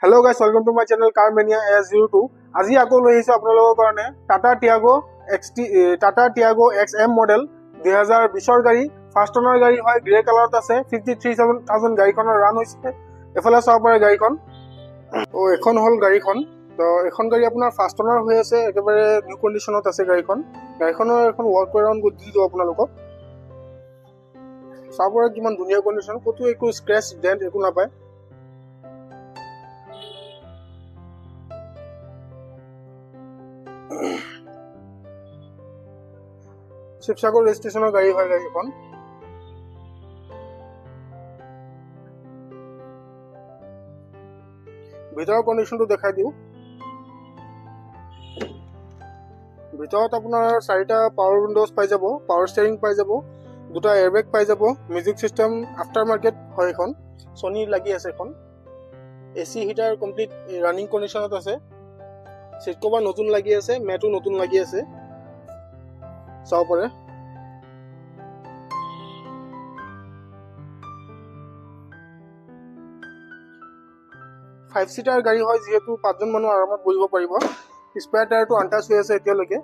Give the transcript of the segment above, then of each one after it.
Hello guys, welcome to my channel Car Mania AS02. আজি আকৌ লৈ আহিছো আপোনালোকৰ কাৰণে Tata Tiago XM model 2020 ৰ গাড়ী ফাৰ্ষ্ট ওনাৰ গাড়ী হয় গ্ৰে কালাৰত আছে 53000 গাড়ীখনৰ ৰান হৈছে এফালে চাব পাৰে গাড়ীখন ও এখন হল গাড়ীখন তো এখন গাড়ী আপোনাৰ ফাৰ্ষ্ট ওনাৰ হৈ আছে একেবাৰে নিউ কন্ডিশনত আছে গাড়ীখনৰ এখন ওয়াক অৰাউন্ড কৰি দিলো আপোনালোকক চাব পাৰে কিমান ধুনীয়া কন্ডিশন কতো একো স্ক্ৰ্যাচ ডেন্ট একো নাপায় শিৱসাগৰ ৰেজিষ্ট্ৰেচনৰ গাড়ী হয় গাড়ীখন ভিতৰৰ কন্ডিশনটো দেখাই দিও ভিতৰত আপোনাৰ 4টা পাৱাৰ উইন্ডোজ পাই যাব পাৱাৰ ষ্টিয়াৰিং পাই যাব দুটা এয়াৰবেগ পাই যাব মিউজিক সিস্টেম আফটাৰ মাৰ্কেট হয় এখন সনি লাগি আছে এখন এসি হিটাৰ কমপ্লিট ৰানিং কন্ডিশনত আছে সিট কভাৰ নতুন লাগি আছে মেটো নতুন লাগি আছে চাও পৰে 5 সিটাৰ গাড়ী হয় যেহেতু 5 জন মানুহ আৰামত বহিব পাৰিব স্পেয়াৰ টায়াৰটো আনটাচ হৈ আছে এতিয়ালৈকে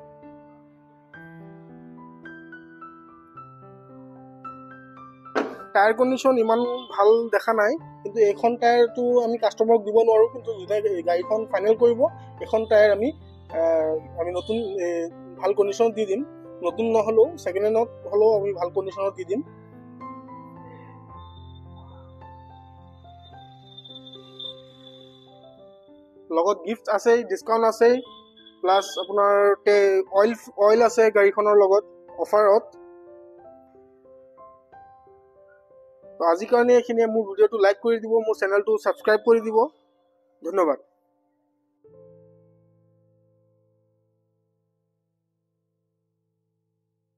টায়াৰ কন্ডিশন ইমান ভাল দেখা নাই কিন্তু এখন টায়াৰটো আমি কাস্টমাৰক দিব নোৱাৰো কিন্তু যদি গাড়ীখন ফাইনেল কৰিব এখন টায়াৰ আমি নতুন ভাল কন্ডিশনত দি দিম নতুন নহলো সেকেন্ড হ্যান্ডত হলো আমি ভাল কন্ডিশনত দি দিম লগত গিফট আছে ডিসকাউন্ট আছে প্লাস আপোনাৰ অইল আছে গাড়ীখনৰ লগত অফাৰত তো আজি কাৰণে এখিনি মোৰ ভিডিওটো লাইক কৰি দিব মোৰ চেনেলটো সাবস্ক্ৰাইব কৰি দিব ধন্যবাদ